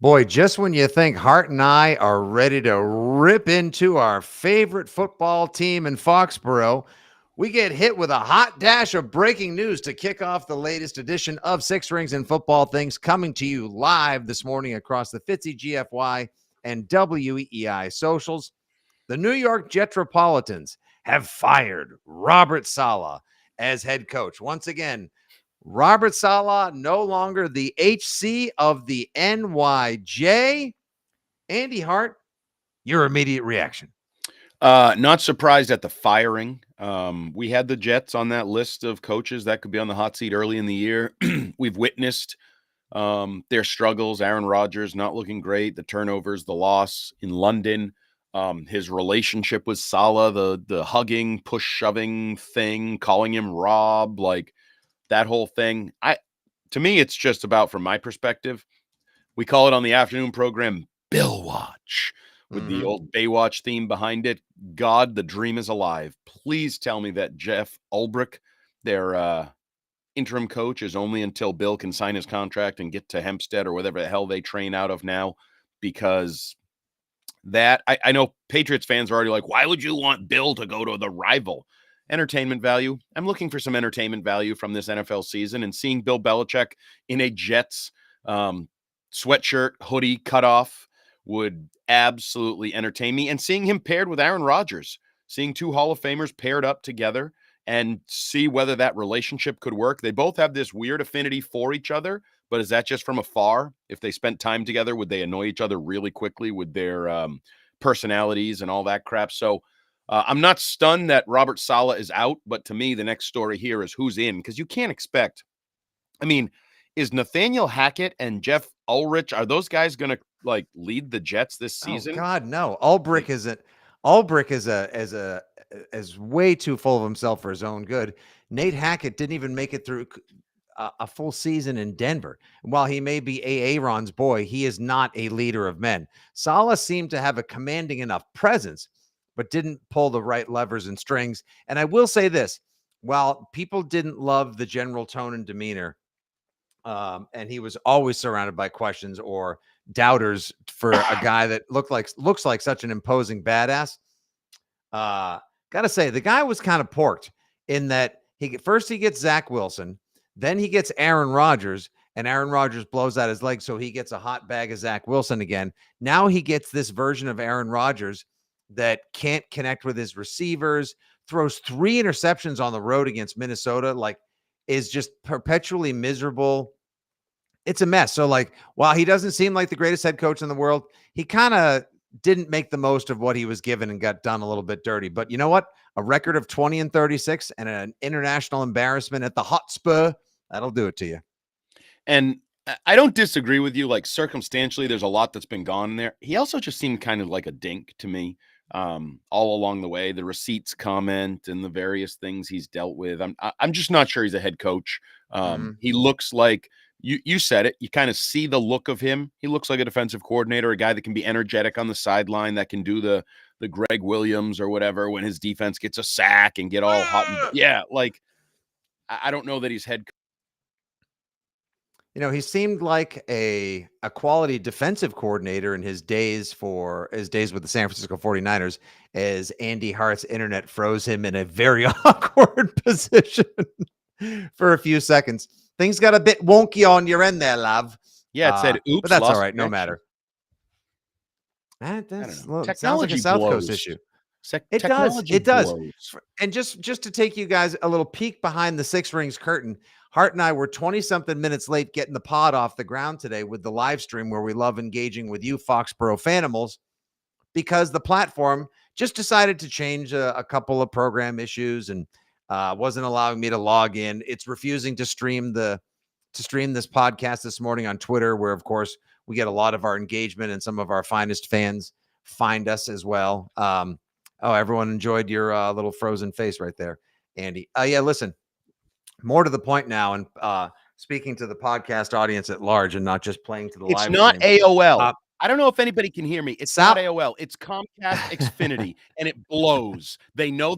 Boy, just when you think Hart and I are ready to rip into our favorite football team in Foxborough, we get hit with a hot dash of breaking news to kick off the latest edition of Six Rings and Football Things, coming to you live this morning across the Fitzy GFY and WEEI socials. The New York Jetropolitans have fired Robert Saleh as head coach. Once again, Robert Saleh no longer the HC of the NYJ. Andy Hart, your immediate reaction. Not surprised at the firing. We had the Jets on that list of coaches that could be on the hot seat early in the year. We've witnessed their struggles. Aaron Rodgers not looking great. The turnovers, the loss in London. His relationship with Saleh, the hugging, push shoving thing, calling him Rob, like that whole thing. To me, it's just about, from my perspective, we call it on the afternoon program Bill Watch, with the old Baywatch theme behind it. God, the dream is alive. Please tell me that Jeff Ulbrich, their interim coach, is only until Bill can sign his contract and get to Hempstead or whatever the hell they train out of now, because that I know Patriots fans are already like, why would you want Bill to go to the rival? Entertainment value. I'm looking for some entertainment value from this NFL season, and seeing Bill Belichick in a Jets sweatshirt, hoodie, cutoff would absolutely entertain me. And seeing him paired with Aaron Rodgers, seeing two Hall of Famers paired up together and see whether that relationship could work. They both have this weird affinity for each other, but is that just from afar? If they spent time together, would they annoy each other really quickly with their personalities and all that crap? So I'm not stunned that Robert Saleh is out, but to me, the next story here is who's in, because you can't expect. I mean, is Nathaniel Hackett and Jeff Ulrich, are those guys going to like lead the Jets this season? Oh God, no. Ulbrich is way too full of himself for his own good. Nate Hackett didn't even make it through a full season in Denver. While he may be Aaron's boy, he is not a leader of men. Saleh seemed to have a commanding enough presence, but didn't pull the right levers and strings. And I will say this, while people didn't love the general tone and demeanor, and he was always surrounded by questions or doubters for a guy that looks like such an imposing badass. Gotta say, the guy was kind of porked in that he gets Zach Wilson, then he gets Aaron Rodgers, and Aaron Rodgers blows out his leg, so he gets a hot bag of Zach Wilson again. Now he gets this version of Aaron Rodgers that can't connect with his receivers, throws 3 interceptions on the road against Minnesota, like is just perpetually miserable. It's a mess. So like, while he doesn't seem like the greatest head coach in the world, he kind of didn't make the most of what he was given and got done a little bit dirty. But you know what? A record of 20-36 and an international embarrassment at the Hotspur, that'll do it to you. And I don't disagree with you. Like, circumstantially, there's a lot that's been gone in there. He also just seemed kind of like a dink to me all along the way. The receipts comment and the various things he's dealt with. I'm just not sure he's a head coach. He looks like, you said it, you kind of see the look of him. He looks like a defensive coordinator, a guy that can be energetic on the sideline, that can do the Greg Williams or whatever when his defense gets a sack and get all hot. Yeah, like, I don't know that he's head coach. You know, he seemed like a quality defensive coordinator in his days with the San Francisco 49ers, as Andy Hart's internet froze him in a very awkward position for a few seconds. Things got a bit wonky on your end there, love. Yeah, it said, oops, but that's all right. connection. No matter. That Technology sounds like a South Coast issue. It does. Blows. And just to take you guys a little peek behind the Six Rings curtain, Hart and I were 20-something minutes late getting the pod off the ground today with the live stream, where we love engaging with you Foxborough Fanimals, because the platform just decided to change a couple of program issues and wasn't allowing me to log in. It's refusing to stream this podcast this morning on Twitter, where, of course, we get a lot of our engagement and some of our finest fans find us as well. Everyone enjoyed your little frozen face right there, Andy. Yeah, listen, more to the point now, and speaking to the podcast audience at large and not just playing to the live stream. It's not AOL. I don't know if anybody can hear me. It's not AOL. It's Comcast Xfinity, and it blows. They know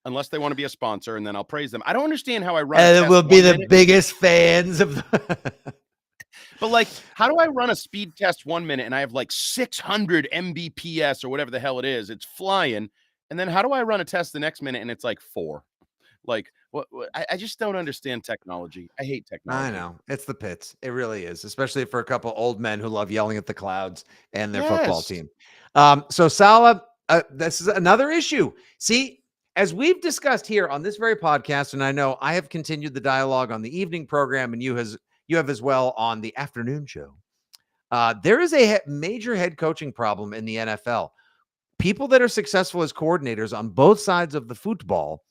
unless they want to be a sponsor, and then I'll praise them. I don't understand how I run. And it will be the biggest fans of But like, how do I run a speed test 1 minute and I have like 600 Mbps or whatever the hell it is? It's flying. And then how do I run a test the next minute and it's like 4? Like, I just don't understand technology. I hate I technology. know. It's the pits. It really is, especially for a couple old men who love yelling at the clouds and their football Yes. team. So Salah, this is another issue. See, as we've discussed here on this very podcast, and I know I have continued the dialogue on the evening program, and you have as well on the afternoon show. There is a major head coaching problem in the NFL. People that are successful as coordinators on both sides of the football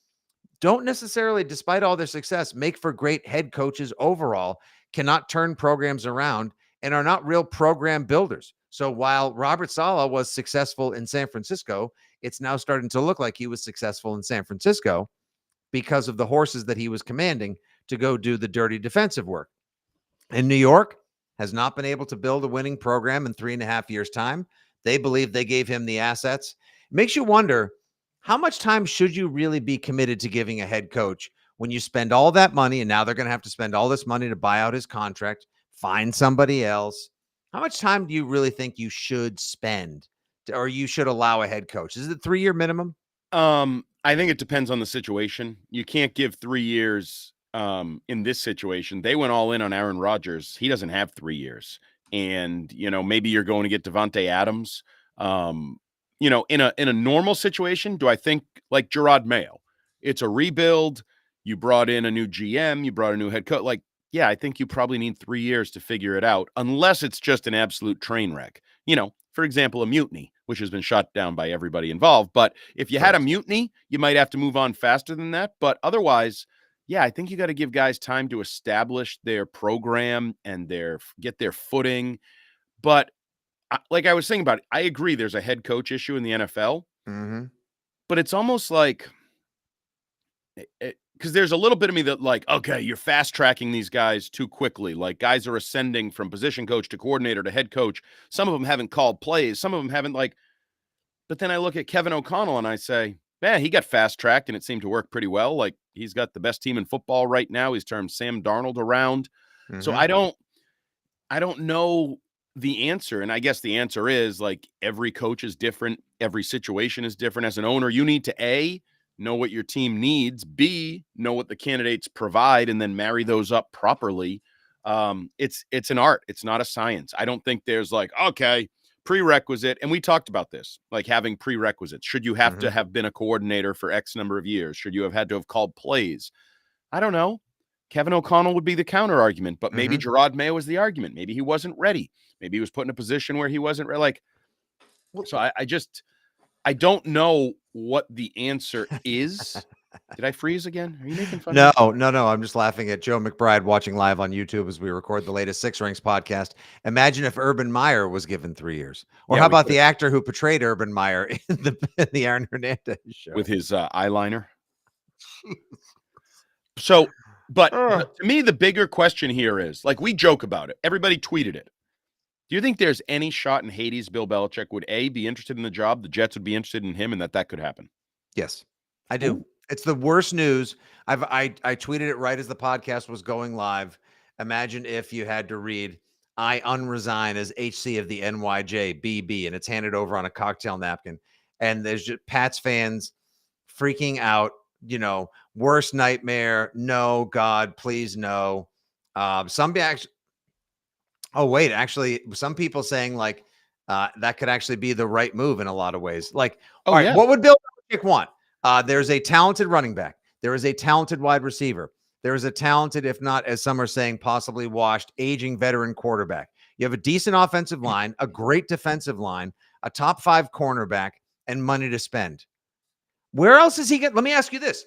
don't necessarily, despite all their success, make for great head coaches overall, cannot turn programs around, and are not real program builders. So while Robert Saleh was successful in San Francisco, it's now starting to look like he was successful in San Francisco because of the horses that he was commanding to go do the dirty defensive work. And New York has not been able to build a winning program in 3.5 years' time. They believe they gave him the assets. It makes you wonder, how much time should you really be committed to giving a head coach when you spend all that money, and now they're going to have to spend all this money to buy out his contract, find somebody else? How much time do you really think you should spend, or you should allow a head coach? Is it 3-year minimum? I think it depends on the situation. You can't give 3 years in this situation. They went all in on Aaron Rodgers. He doesn't have 3 years. And, maybe you're going to get Devontae Adams. In a normal situation, do I think like Gerard Mayo? It's a rebuild. You brought in a new GM, you brought a new head coach. Like, yeah, I think you probably need 3 years to figure it out, unless it's just an absolute train wreck. For example, a mutiny, which has been shot down by everybody involved. But if you had a mutiny, you might have to move on faster than that. But otherwise, yeah, I think you got to give guys time to establish their program and get their footing. But like I was saying about it, I agree there's a head coach issue in the NFL, but it's almost like, because there's a little bit of me that like, okay, you're fast tracking these guys too quickly. Like guys are ascending from position coach to coordinator to head coach. Some of them haven't called plays. Some of them haven't but then I look at Kevin O'Connell and I say, man, he got fast tracked and it seemed to work pretty well. Like he's got the best team in football right now. He's turned Sam Darnold around. So I don't know the answer. And I guess the answer is like every coach is different. Every situation is different. As an owner, you need to know what your team needs, B, know what the candidates provide, and then marry those up properly. It's an art. It's not a science. I don't think there's like, okay, prerequisite. And we talked about this, like having prerequisites. Should you have to have been a coordinator for X number of years? Should you have had to have called plays? I don't know. Kevin O'Connell would be the counter argument, but maybe Gerard Mayo was the argument. Maybe he wasn't ready. Maybe he was put in a position where he wasn't ready. So I don't know what the answer is. Did I freeze again? Are you making fun of me? No. I'm just laughing at Joe McBride watching live on YouTube as we record the latest Six Rings podcast. Imagine if Urban Meyer was given 3 years. Or how about the actor who portrayed Urban Meyer in the Aaron Hernandez show? With his eyeliner. So, but to me, the bigger question here is, like, we joke about it. Everybody tweeted it. Do you think there's any shot in Hades Bill Belichick would be interested in the job? The Jets would be interested in him and that could happen? Yes, I do. Ooh. It's the worst news. I tweeted it right as the podcast was going live. Imagine if you had to read, I unresign as HC of the NYJBB, and it's handed over on a cocktail napkin. And there's just Pats fans freaking out, worst nightmare. No, God, please no. Some people saying like that could actually be the right move in a lot of ways. Like, all right, what would Bill Belichick want? There's a talented running back. There is a talented wide receiver. There is a talented, if not, as some are saying, possibly washed, aging veteran quarterback. You have a decent offensive line, a great defensive line, a top 5 cornerback, and money to spend. Where else is he going? Let me ask you this.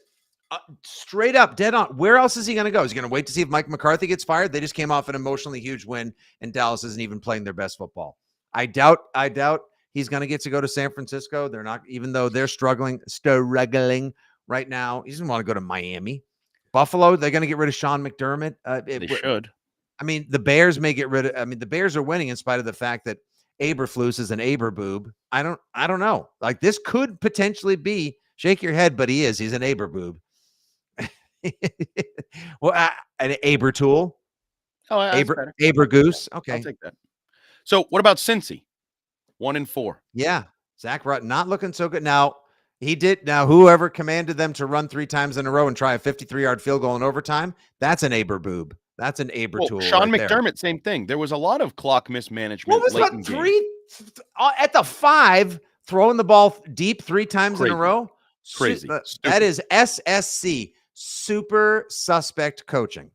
Straight up, dead on. Where else is he going to go? Is he going to wait to see if Mike McCarthy gets fired? They just came off an emotionally huge win, and Dallas isn't even playing their best football. I doubt he's going to get to go to San Francisco. They're not, even though they're struggling right now. He doesn't want to go to Miami. Buffalo, they're going to get rid of Sean McDermott. They should. I mean, the Bears may get rid of. The Bears are winning in spite of the fact that Eberflus is an Aberboob. I don't know. Like, this could potentially be. Shake your head, but he's an Aberboob. Well, an Abertool. Oh, that's better. Aber Goose. I'll Okay. take that. So what about Cincy? 1-4. Yeah. Zach Rutten not looking so good. Now, whoever commanded them to run 3 times in a row and try a 53-yard field goal in overtime, that's an Aber boob. That's an Aber Well, tool Sean right there. McDermott, same thing. There was a lot of clock What mismanagement was late that? in games. At the 5, throwing the ball deep 3 times in a Crazy. row? Crazy. That Stupid. is SSC, super suspect coaching.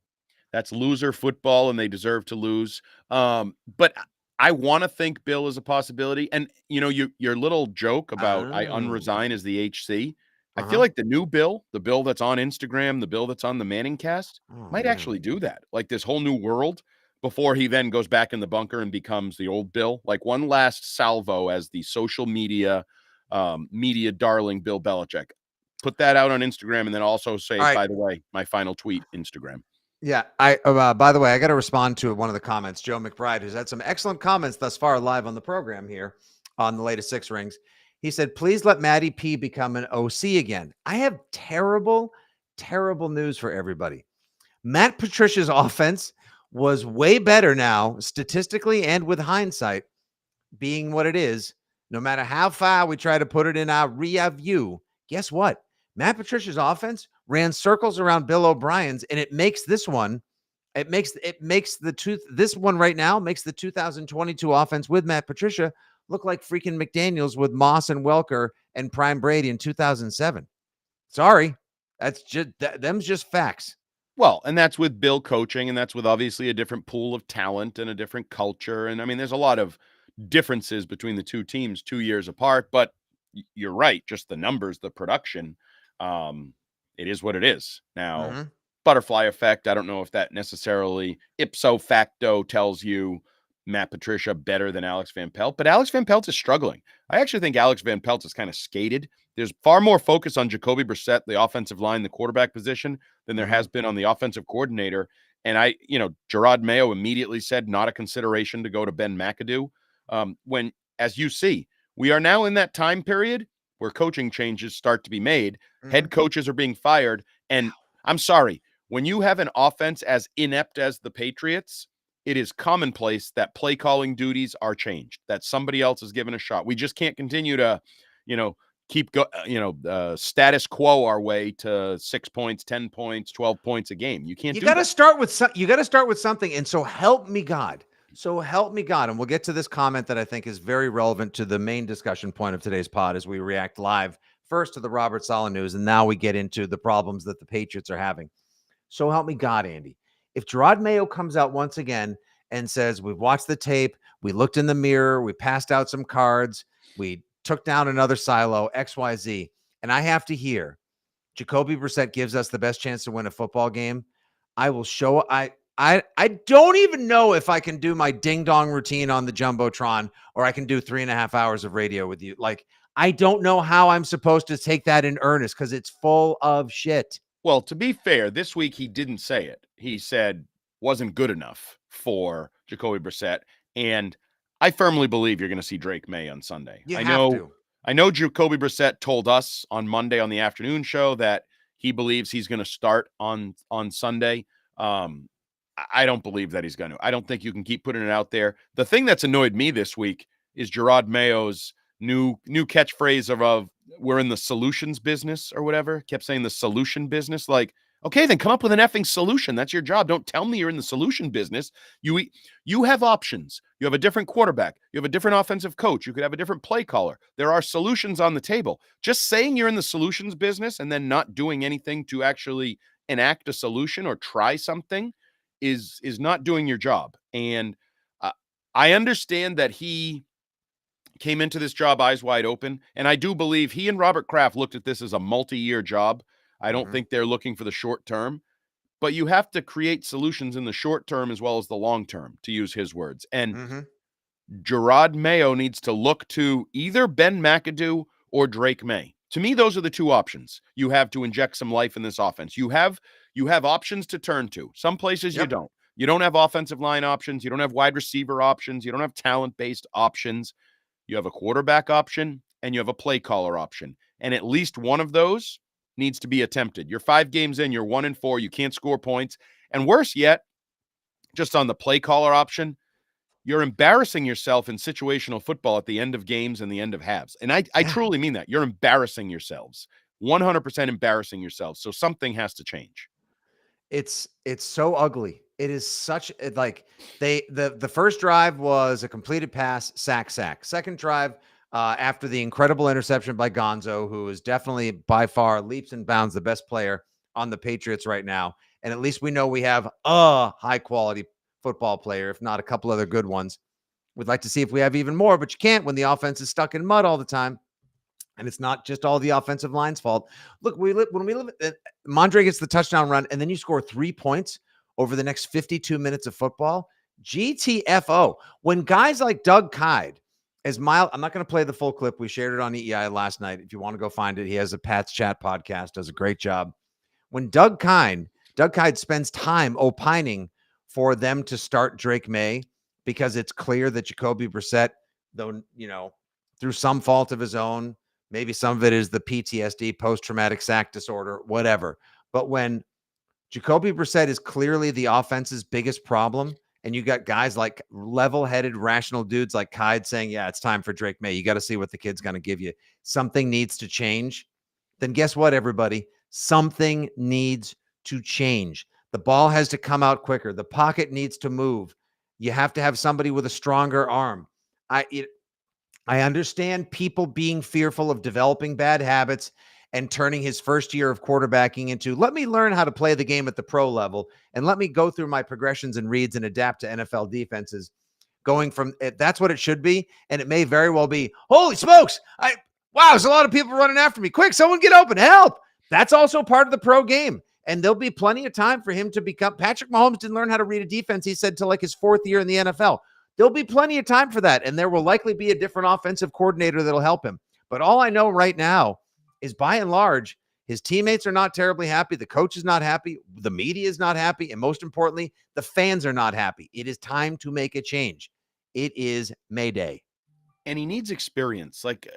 That's loser football, and they deserve to lose. But I want to think Bill is a possibility. And your little joke about I Oh. unresign as the HC. I feel Uh-huh. like the new Bill, the Bill that's on Instagram, the Bill that's on the Manning cast, Oh, might man. actually do that. Like this whole new world before he then goes back in the bunker and becomes the old Bill. Like one last salvo as the social media media darling Bill Belichick. Put that out on Instagram and then also say, All right. by the way, my final tweet, Instagram. Yeah. By the way, I got to respond to one of the comments. Joe McBride, who's had some excellent comments thus far live on the program here on the latest Six Rings. He said, please let Matty P become an OC again. I have terrible, terrible news for everybody. Matt Patricia's offense was way better now, statistically and with hindsight, being what it is. No matter how far we try to put it in our rear view, guess what? Matt Patricia's offense ran circles around Bill O'Brien's, and it makes this one. This one right now makes the 2022 offense with Matt Patricia look like freaking McDaniels with Moss and Welker and Prime Brady in 2007. Sorry, that's just them's just facts. Well, and that's with Bill coaching, and that's with obviously a different pool of talent and a different culture. And I mean, there's a lot of differences between the two teams 2 years apart, but you're right. Just the numbers, the production, it is what it is. Now, Mm-hmm. butterfly effect, I don't know if that necessarily ipso facto tells you Matt Patricia better than Alex Van Pelt, but Alex Van Pelt is struggling. I actually think Alex Van Pelt is kind of skated. There's far more focus on Jacoby Brissett, the offensive line, the quarterback position, than there has been on the offensive coordinator. And Gerard Mayo immediately said not a consideration to go to Ben McAdoo. When, as you see, we are now in that time period where coaching changes start to be made. Head coaches are being fired. And I'm sorry, when you have an offense as inept as the Patriots, it is commonplace that play calling duties are changed, that somebody else is given a shot. We just can't continue to, keep status quo our way to 6 points, 10 points, 12 points a game. You can't. You got to start with something. And so help me God. And we'll get to this comment that I think is very relevant to the main discussion point of today's pod as we react live first to the Robert Saleh news, and now we get into the problems that the Patriots are having. So help me God, Andy. If Gerard Mayo comes out once again and says, we've watched the tape, we looked in the mirror, we passed out some cards, we took down another silo, XYZ, and I have to hear Jacoby Brissett gives us the best chance to win a football game, I will show I don't even know if I can do my ding dong routine on the Jumbotron or I can do 3.5 hours of radio with you. Like, I don't know how I'm supposed to take that in earnest because it's full of shit. Well, to be fair, this week he didn't say it. He said wasn't good enough for Jacoby Brissett. And I firmly believe you're going to see Drake Maye on Sunday. You have to. I know Jacoby Brissett told us on Monday on the afternoon show that he believes he's going to start on Sunday. I don't believe that he's going to. I don't think you can keep putting it out there. The thing that's annoyed me this week is Gerard Mayo's new catchphrase of we're in the solutions business or whatever. Kept saying the solution business. Like, okay, then come up with an effing solution. That's your job. Don't tell me you're in the solution business. You have options. You have a different quarterback. You have a different offensive coach. You could have a different play caller. There are solutions on the table. Just saying you're in the solutions business and then not doing anything to actually enact a solution or try something is not doing your job. And I understand that he came into this job eyes wide open. And I do believe he and Robert Kraft looked at this as a multi-year job. I don't think they're looking for the short term, but you have to create solutions in the short term as well as the long term, to use his words. And Gerard Mayo needs to look to either Ben McAdoo or Drake Maye. To me, those are the two options you have to inject some life in this offense. You have options to turn to. Some places you don't. You don't have offensive line options. You don't have wide receiver options. You don't have talent-based options. You have a quarterback option and you have a play caller option. And at least one of those needs to be attempted. You're 5 games in, you're 1-4, you can't score points. And worse yet, just on the play caller option, you're embarrassing yourself in situational football at the end of games and the end of halves. And I Yeah. truly mean that. You're embarrassing yourselves. 100% embarrassing yourselves. So something has to change. It's so ugly. It is such like the first drive was a completed pass, sack. Second drive, after the incredible interception by Gonzo, who is definitely by far leaps and bounds the best player on the Patriots right now. And at least we know we have a high quality football player, if not a couple other good ones. We'd like to see if we have even more, but you can't when the offense is stuck in mud all the time. And it's not just all the offensive line's fault. Look, Mondre gets the touchdown run, and then you score 3 points over the next 52 minutes of football. GTFO. When guys like Doug Kyde, I'm not going to play the full clip. We shared it on EEI last night. If you want to go find it, he has a Pat's Chat podcast, does a great job. When Doug Kyde spends time opining for them to start Drake Maye because it's clear that Jacoby Brissett, though, through some fault of his own, maybe some of it is the PTSD, post-traumatic sack disorder, whatever. But when Jacoby Brissett is clearly the offense's biggest problem, and you got guys like level-headed, rational dudes like Kyde saying, yeah, it's time for Drake Maye. You got to see what the kid's going to give you. Something needs to change. Then guess what, everybody? Something needs to change. The ball has to come out quicker. The pocket needs to move. You have to have somebody with a stronger arm. I understand people being fearful of developing bad habits and turning his first year of quarterbacking into, let me learn how to play the game at the pro level and let me go through my progressions and reads and adapt to NFL defenses. Going from that's what it should be. And it may very well be, holy smokes. Wow, there's a lot of people running after me. Quick, someone get open, help. That's also part of the pro game. And there'll be plenty of time for him to become. Patrick Mahomes didn't learn how to read a defense, he said, till like his 4th year in the NFL. There'll be plenty of time for that. And there will likely be a different offensive coordinator that'll help him. But all I know right now is, by and large, his teammates are not terribly happy. The coach is not happy. The media is not happy. And most importantly, the fans are not happy. It is time to make a change. It is May Day. And he needs experience. Like,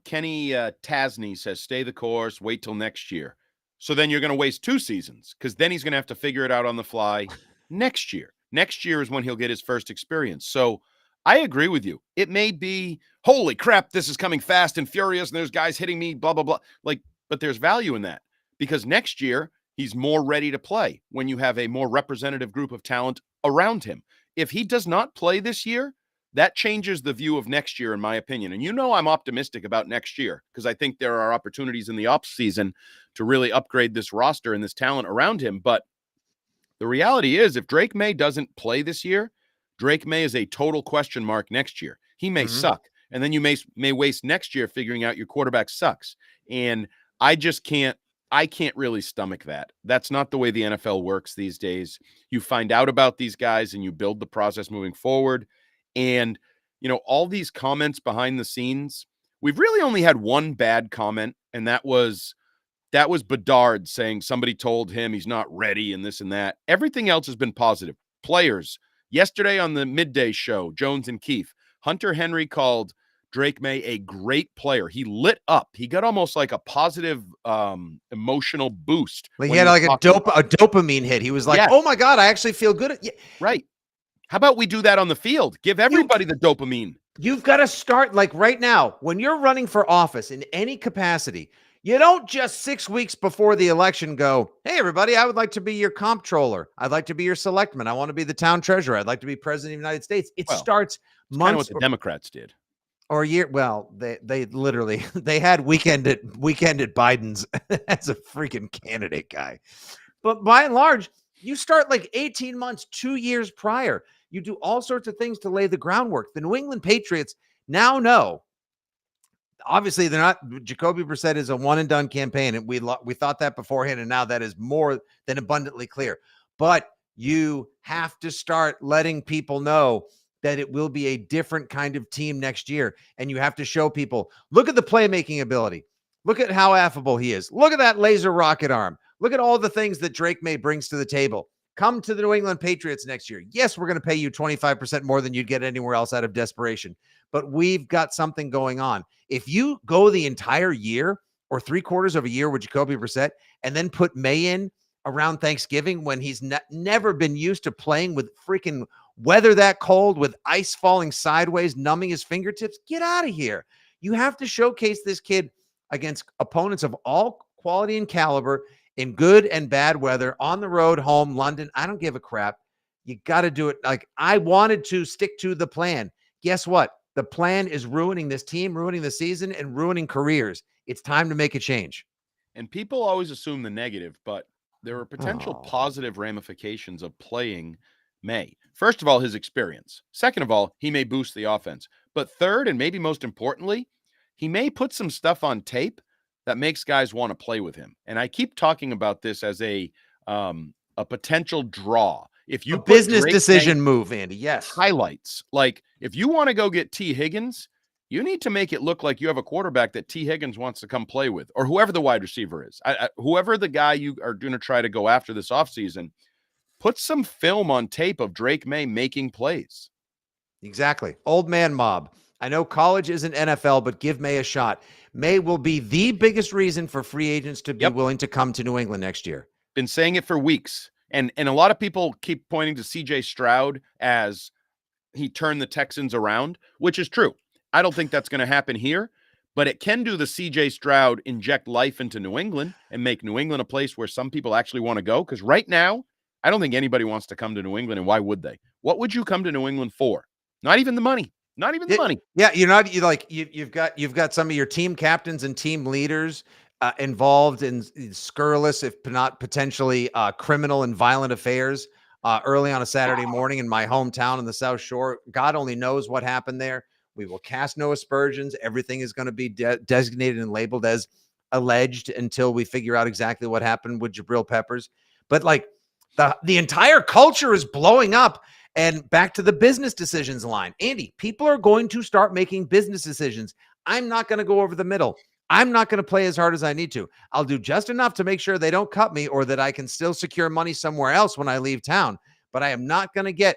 Kenny Tasney says, stay the course, wait till next year. So then you're going to waste 2 seasons, because then he's going to have to figure it out on the fly next year. Next year is when he'll get his first experience. So I agree with you. It may be, holy crap, this is coming fast and furious, and there's guys hitting me, blah, blah, blah. But there's value in that, because next year he's more ready to play when you have a more representative group of talent around him. If he does not play this year, that changes the view of next year, in my opinion. And I'm optimistic about next year, because I think there are opportunities in the offseason to really upgrade this roster and this talent around him. But the reality is, if Drake Maye doesn't play this year, Drake Maye is a total question mark next year. He may suck. And then you may waste next year figuring out your quarterback sucks. And I can't really stomach that. That's not the way the NFL works these days. You find out about these guys and you build the process moving forward. And, all these comments behind the scenes, we've really only had one bad comment, and that was Bedard saying somebody told him he's not ready and this and that. Everything else has been positive. Players, yesterday on the midday show, Jones and Keefe, Hunter Henry called Drake Maye a great player. He lit up. He got almost like a positive emotional boost. Like he had like a dopamine hit. He was like, oh my God, I actually feel good. Right. How about we do that on the field? Give everybody the dopamine. You've got to start like right now. When you're running for office in any capacity, you don't just 6 weeks before the election go, hey, everybody, I would like to be your comptroller. I'd like to be your selectman. I want to be the town treasurer. I'd like to be president of the United States. It starts months. Kind of what the Democrats did. Or a year. Well, they literally, they had weekended Biden's as a freaking candidate guy. But by and large, you start like 18 months, 2 years prior. You do all sorts of things to lay the groundwork. The New England Patriots now know, obviously they're not, Jacoby Brissett is a one and done campaign. And we thought that beforehand. And now that is more than abundantly clear. But you have to start letting people know that it will be a different kind of team next year. And you have to show people, look at the playmaking ability. Look at how affable he is. Look at that laser rocket arm. Look at all the things that Drake Maye brings to the table. Come to the New England Patriots next year. Yes, we're going to pay you 25% more than you'd get anywhere else out of desperation, but we've got something going on. If you go the entire year or 3/4 of a year with Jacoby Brissett and then put Maye in around Thanksgiving when he's never been used to playing with freaking weather that cold with ice falling sideways, numbing his fingertips. Get out of here. You have to showcase this kid against opponents of all quality and caliber in good and bad weather, on the road, home, London. I don't give a crap. You got to do it. Like, I wanted to stick to the plan. Guess what? The plan is ruining this team, ruining the season, and ruining careers. It's time to make a change. And people always assume the negative, but there are potential Oh, positive ramifications of playing Maye. First of all, his experience. Second of all, he may boost the offense. But third, and maybe most importantly, he may put some stuff on tape that makes guys want to play with him. And I keep talking about this as a potential draw. If a you put business Drake Maye decision move, Andy. Yes. highlights, like if you want to go get T. Higgins, you need to make it look like you have a quarterback that T. Higgins wants to come play with, or whoever the wide receiver is. Whoever the guy you are going to try to go after this offseason, put some film on tape of Drake Maye making plays. Exactly. Old man mob. I know college isn't NFL, but give Maye a shot. Maye will be the biggest reason for free agents to be Yep. willing to come to New England next year. Been saying it for weeks. And a lot of people keep pointing to CJ Stroud as he turned the Texans around, which is true. I don't think that's going to happen here, but it can do the CJ Stroud inject life into New England and make New England a place where some people actually want to go. Because right now, I don't think anybody wants to come to New England. And why would they? What would you come to New England for? Not even the money. Not even the money. Yeah, you've got some of your team captains and team leaders involved in scurrilous, if not potentially criminal and violent affairs early on a Saturday morning in my hometown in the South Shore. God only knows what happened there. We will cast no aspersions. Everything is going to be designated and labeled as alleged until we figure out exactly what happened with Jabril Peppers. But like the entire culture is blowing up. And back to the business decisions line. Andy, people are going to start making business decisions. I'm not going to go over the middle. I'm not going to play as hard as I need to. I'll do just enough to make sure they don't cut me or that I can still secure money somewhere else when I leave town. But I am not going to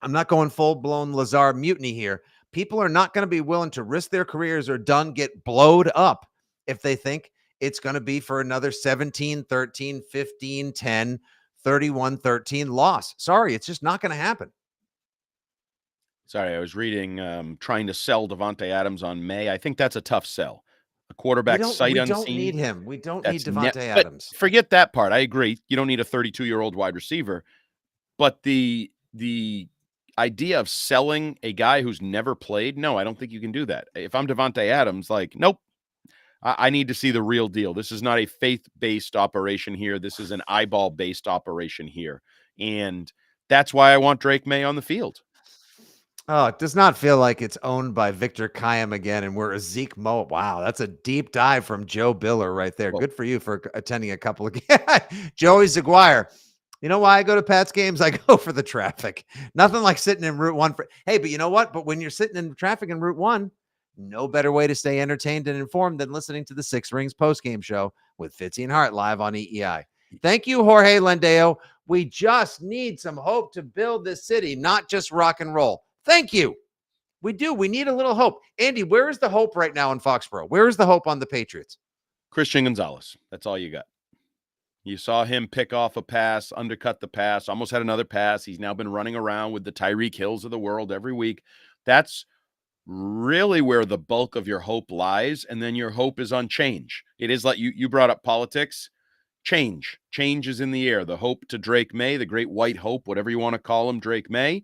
I'm not going full-blown Lazar mutiny here. People are not going to be willing to risk their careers or get blowed up if they think it's going to be for another 17-13, 15-10, 31-13 loss. Sorry, it's just not going to happen. Sorry, I was reading trying to sell Davante Adams on Maye. I think that's a tough sell. A quarterback sight We unseen. don't need him. We don't need That's Davante but Adams. forget that part. I agree. You don't need a 32-year-old wide receiver. But the idea of selling a guy who's never played, no, I don't think you can do that. If I'm Davante Adams, like, nope. I need to see the real deal. This is not a faith-based operation here. This is an eyeball-based operation here. And that's why I want Drake Maye on the field. Oh, it does not feel like it's owned by Victor Kayam again, and we're a Zeke Mo. Wow, that's a deep dive from Joe Biller right there. Well, good for you for attending a couple of Joey Zaguire. You know why I go to Pat's games? I go for the traffic. Nothing like sitting in Route 1. Hey, but you know what? But when you're sitting in traffic in Route 1, no better way to stay entertained and informed than listening to the Six Rings postgame show with Fitzy and Hart live on EEI. Thank you, Jorge Landeo. We just need some hope to build this city, not just rock and roll. Thank you. We do. We need a little hope. Andy, where is the hope right now in Foxborough? Where is the hope on the Patriots? Christian Gonzalez. That's all you got. You saw him pick off a pass, undercut the pass, almost had another pass. He's now been running around with the Tyreek Hills of the world every week. That's really where the bulk of your hope lies. And then your hope is on change. It is like you brought up politics. Change is in the air. The hope to Drake Maye, the great white hope, whatever you want to call him, Drake Maye.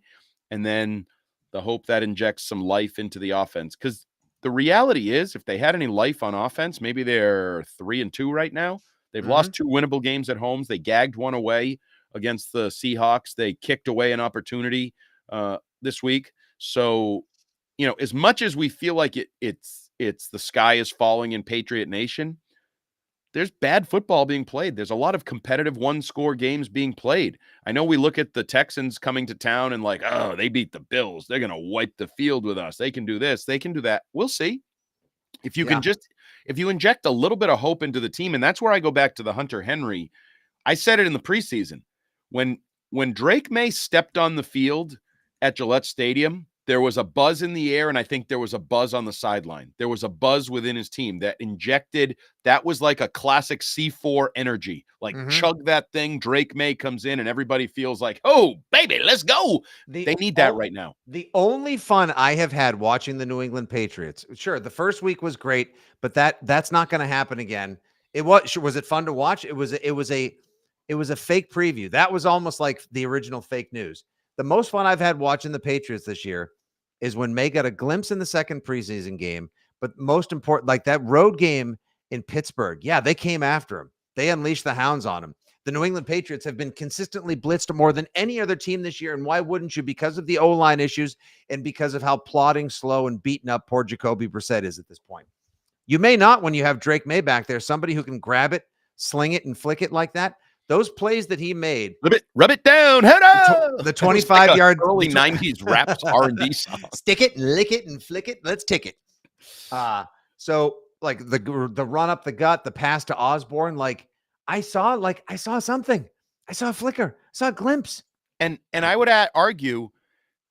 And then the hope that injects some life into the offense. Because the reality is, if they had any life on offense, maybe they're 3-2 right now. They've lost 2 winnable games at home. They gagged one away against the Seahawks. They kicked away an opportunity this week. So, you know, as much as we feel like it's the sky is falling in Patriot Nation, there's bad football being played. There's a lot of competitive one-score games being played. I know we look at the Texans coming to town and like, oh, they beat the Bills. They're going to wipe the field with us. They can do this. They can do that. We'll see. If you can if you inject a little bit of hope into the team, and that's where I go back to the Hunter Henry. I said it in the preseason. When Drake Maye stepped on the field at Gillette Stadium, There was a buzz in the air, and I think there was a buzz on the sideline. There was a buzz within his team that injected. That was like a classic C4 energy. Like, Mhm. chug that thing. Drake Maye comes in, and everybody feels like, oh, baby, let's go. The They need that o right now. the only fun I have had watching the New England Patriots, sure, the first week was great, but that's not gonna happen again. Was it fun to watch? It was a fake preview. That was almost like the original fake news. The most fun I've had watching the Patriots this year is when May got a glimpse in the second preseason game, but most important, like that road game in Pittsburgh. Yeah, they came after him. They unleashed the hounds on him. The New England Patriots have been consistently blitzed more than any other team this year. And why wouldn't you? Because of the O-line issues and because of how plodding, slow, and beaten up poor Jacoby Brissett is at this point. You may not when you have Drake Maye back there, somebody who can grab it, sling it, and flick it like that. Those plays that he made, Rub it down, head up. the It was like 25-yard early '90s raps R&B song. stick it and lick it and flick it. Let's tick it. So like the run up the gut, the pass to Osborne, like I saw something. I saw a flicker, saw a glimpse. And I would argue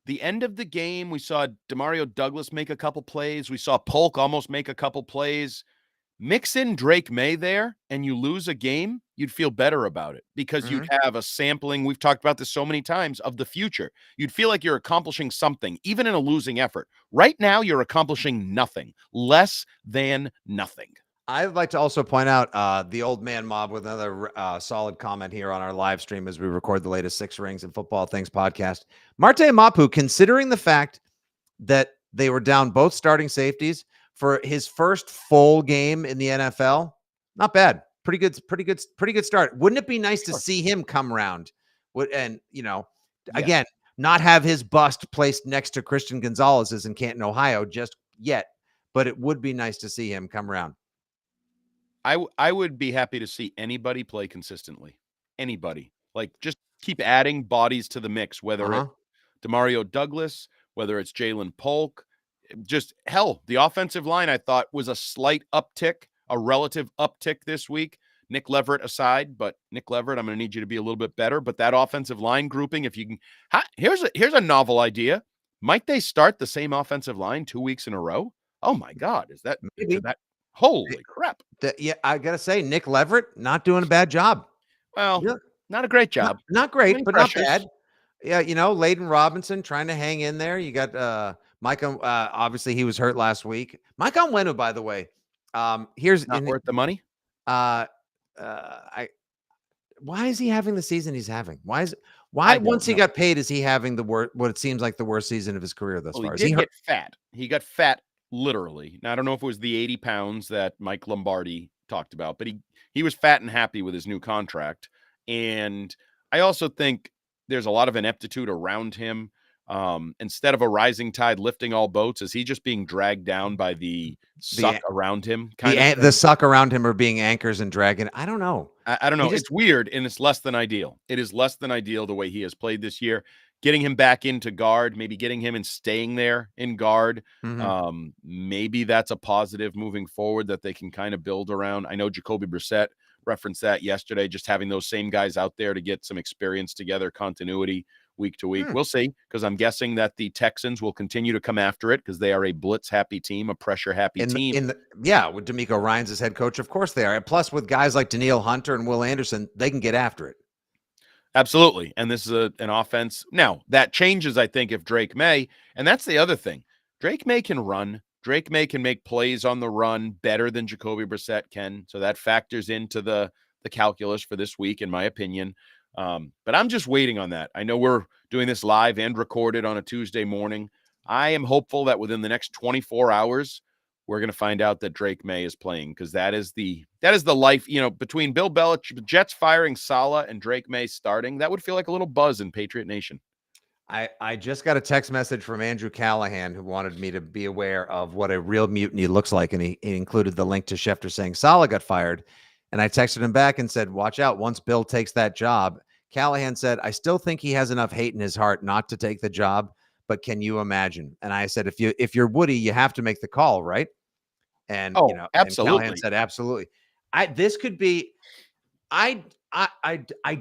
the end of the game, we saw Demario Douglas make a couple plays. We saw Polk almost make a couple plays. Mix in Drake Maye there and you lose a game, you'd feel better about it because you'd have a sampling. We've talked about this so many times of the future. You'd feel like you're accomplishing something, even in a losing effort. Right now, you're accomplishing nothing, less than nothing. I'd like to also point out the old man mob with another solid comment here on our live stream as we record the latest Six Rings and Football Things podcast. Marte Mapu, considering the fact that they were down both starting safeties for his first full game in the NFL, not bad. Pretty good start. Wouldn't it be nice to see him come around? And again, not have his bust placed next to Christian Gonzalez's in Canton, Ohio, just yet. But it would be nice to see him come around. I would be happy to see anybody play consistently. Anybody. Like, just keep adding bodies to the mix, whether it's Demario Douglas, whether it's Jalen Polk. Just hell, the offensive line I thought was a slight uptick, a relative uptick this week. Nick Leverett aside, but Nick Leverett, I'm going to need you to be a little bit better. But that offensive line grouping, if you can, here's a novel idea. Might they start the same offensive line 2 weeks in a row? Oh my God, is that holy crap? I gotta say, Nick Leverett not doing a bad job. Well, not a great job. Not great, but not bad. Yeah, Layden Robinson trying to hang in there. You got Micah. Obviously, he was hurt last week. Mike Onwenu, by the way. Here's not worth the money. Why is he having the season he's having? Why once he got paid is he having what it seems like the worst season of his career thus far? He did get fat. He got fat literally. Now I don't know if it was the 80 pounds that Mike Lombardi talked about, but he was fat and happy with his new contract. And I also think there's a lot of ineptitude around him. Instead of a rising tide lifting all boats, is he just being dragged down by the suck around him? The suck around him are being anchors and dragging. I don't know. I don't know. It's weird, and it's less than ideal. It is less than ideal the way he has played this year. Getting him back into guard, maybe getting him and staying there in guard. Maybe that's a positive moving forward that they can kind of build around. I know Jacoby Brissett referenced that yesterday, just having those same guys out there to get some experience together, continuity week to week. We'll see, because I'm guessing that the Texans will continue to come after it because they are a blitz-happy team, a pressure-happy team. With D'Amico Ryans as head coach, of course they are. And plus, with guys like Danielle Hunter and Will Anderson, they can get after it. Absolutely. And this is an offense. Now, that changes, I think, if Drake Maye, and that's the other thing. Drake Maye can run. Drake Maye can make plays on the run better than Jacoby Brissett can. So that factors into the calculus for this week, in my opinion. But I'm just waiting on that. I know we're doing this live and recorded on a Tuesday morning. I am hopeful that within the next 24 hours, we're going to find out that Drake Maye is playing, because that is the life, between Bill Belichick, Jets firing Saleh and Drake Maye starting, that would feel like a little buzz in Patriot Nation. I just got a text message from Andrew Callahan, who wanted me to be aware of what a real mutiny looks like. And he included the link to Schefter saying Saleh got fired. And I texted him back and said, watch out. Once Bill takes that job, Callahan said, I still think he has enough hate in his heart not to take the job. But can you imagine? And I said, if you're Woody, you have to make the call, right? And absolutely. And Callahan said, absolutely. This could be. I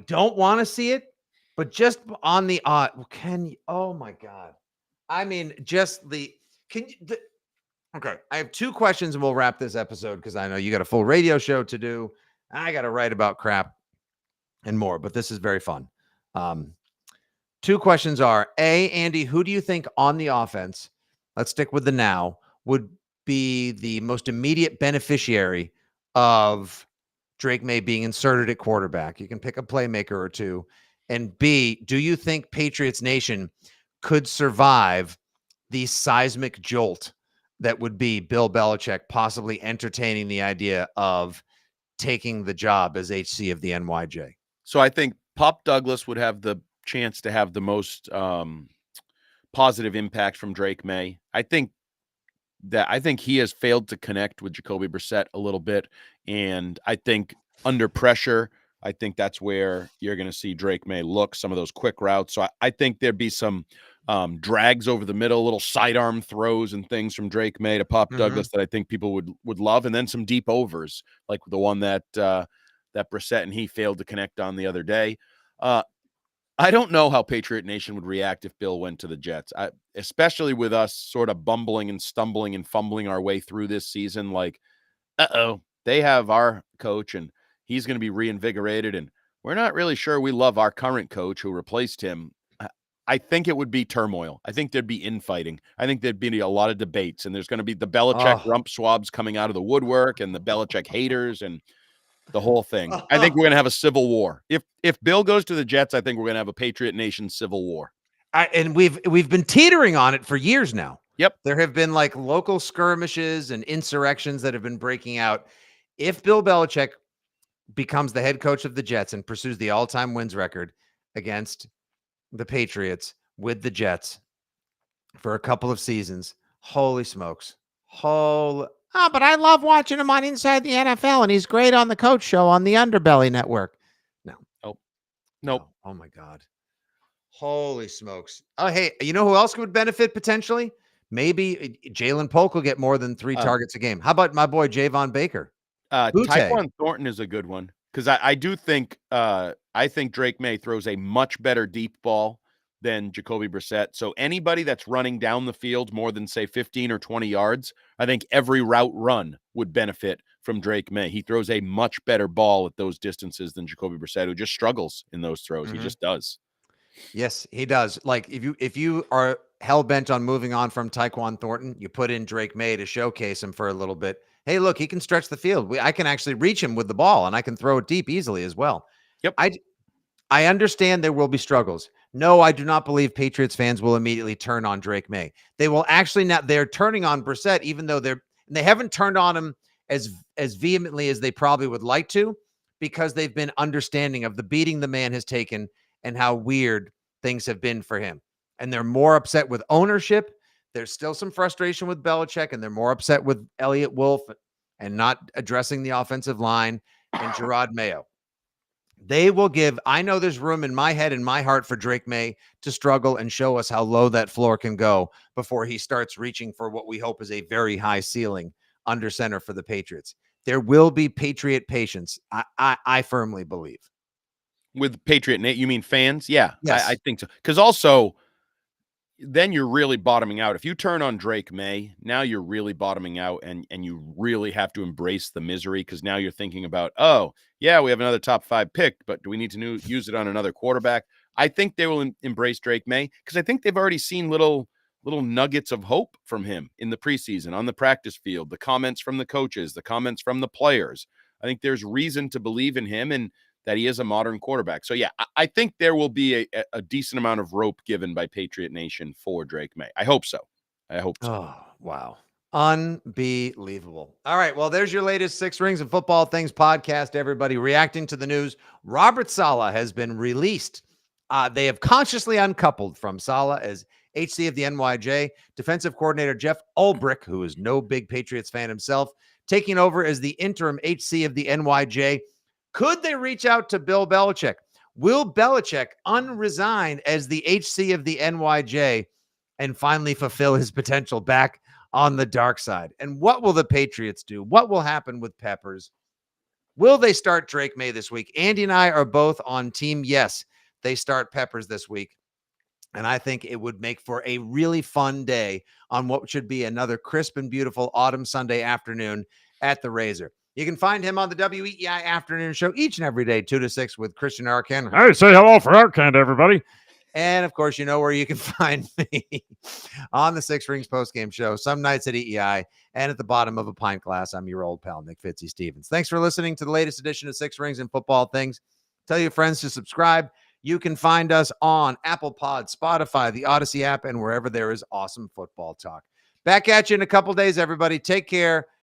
don't want to see it, but just on the oh my God, I mean, just the can you okay. I have two questions and we'll wrap this episode because I know you got a full radio show to do. I got to write about crap and more, but this is very fun. Um, Two questions are A, Andy, who do you think on the offense, let's stick with the now, would be the most immediate beneficiary of Drake May being inserted at quarterback? You can pick a playmaker or two. And B, do you think Patriots Nation could survive the seismic jolt that would be Bill Belichick possibly entertaining the idea of taking the job as HC of the NYJ? So I think Pop Douglas would have the chance to have the most positive impact from Drake May. I think he has failed to connect with Jacoby Brissett a little bit, and I think under pressure, I think that's where you're going to see Drake May look some of those quick routes. So I think there'd be some drags over the middle, little sidearm throws and things from Drake May to Pop Douglas that I think people would love, and then some deep overs like the one that that Brissett and he failed to connect on the other day. I don't know how Patriot Nation would react if Bill went to the Jets, especially with us sort of bumbling and stumbling and fumbling our way through this season. Like, they have our coach and he's going to be reinvigorated, and we're not really sure we love our current coach who replaced him. I think it would be turmoil. I think there'd be infighting. I think there'd be a lot of debates, and there's going to be the Belichick rump swabs coming out of the woodwork and the Belichick haters and the whole thing. I think we're going to have a civil war. If Bill goes to the Jets, I think we're going to have a Patriot Nation civil war. And we've been teetering on it for years now. Yep. There have been like local skirmishes and insurrections that have been breaking out. If Bill Belichick becomes the head coach of the Jets and pursues the all-time wins record against the Patriots with the Jets for a couple of seasons, holy smokes. But I love watching him on Inside the NFL, and he's great on the Coach Show on the Underbelly Network. No. Oh, nope. Oh my God. Holy smokes. Oh, hey, you know who else would benefit potentially? Maybe Jalen Polk will get more than 3 targets a game. How about my boy Javon Baker? Tyquan Thornton is a good one because I do think I think Drake May throws a much better deep ball than Jacoby Brissett. So anybody that's running down the field more than, say, 15 or 20 yards, I think every route run would benefit from Drake May. He throws a much better ball at those distances than Jacoby Brissett, who just struggles in those throws. He just does. Yes, he does. Like if you are hell bent on moving on from Tyquan Thornton, you put in Drake May to showcase him for a little bit. Hey, look, he can stretch the field. I can actually reach him with the ball, and I can throw it deep easily as well. Yep. I understand there will be struggles. No, I do not believe Patriots fans will immediately turn on Drake May. They will actually not. They're turning on Brissett, even though they haven't turned on him as vehemently as they probably would like to, because they've been understanding of the beating the man has taken and how weird things have been for him. And they're more upset with ownership. There's still some frustration with Belichick, and they're more upset with Elliott Wolf and not addressing the offensive line and Gerard Mayo. They will give, I know there's room in my head and my heart for Drake May to struggle and show us how low that floor can go before he starts reaching for what we hope is a very high ceiling under center for the Patriots. There will be Patriot patience. I firmly believe. With Patriot Nate, you mean fans? Yeah, yes. I think so. Because also, then you're really bottoming out. If you turn on Drake May, now you're really bottoming out, and you really have to embrace the misery, because now you're thinking about, oh, yeah, we have another top 5 pick, but do we need to use it on another quarterback? I think they will embrace Drake May, because I think they've already seen little nuggets of hope from him in the preseason, on the practice field, the comments from the coaches, the comments from the players. I think there's reason to believe in him and that he is a modern quarterback. So, yeah, I think there will be a decent amount of rope given by Patriot Nation for Drake May. I hope so. Oh, wow. Unbelievable. All right. Well, there's your latest 6 Rings of Football Things podcast, everybody. Reacting to the news, Robert Saleh has been released. They have consciously uncoupled from Saleh as HC of the NYJ. Defensive coordinator Jeff Ulbrich, who is no big Patriots fan himself, taking over as the interim HC of the NYJ. Could they reach out to Bill Belichick? Will Belichick unresign as the HC of the NYJ and finally fulfill his potential back on the dark side? And what will the Patriots do? What will happen with Peppers? Will they start Drake May this week? Andy and I are both on team yes, they start Peppers this week. And I think it would make for a really fun day on what should be another crisp and beautiful autumn Sunday afternoon at the Razor. You can find him on the WEEI Afternoon Show each and every day, 2 to 6 with Christian Arcan. Hey, say hello for Arcan, everybody. And of course, you know where you can find me on the Six Rings postgame show, some nights at EEI and at the bottom of a pint glass. I'm your old pal, Nick Fitzy Stevens. Thanks for listening to the latest edition of Six Rings and Football Things. Tell your friends to subscribe. You can find us on Apple Pod, Spotify, the Odyssey app, and wherever there is awesome football talk. Back at you in a couple days, everybody. Take care.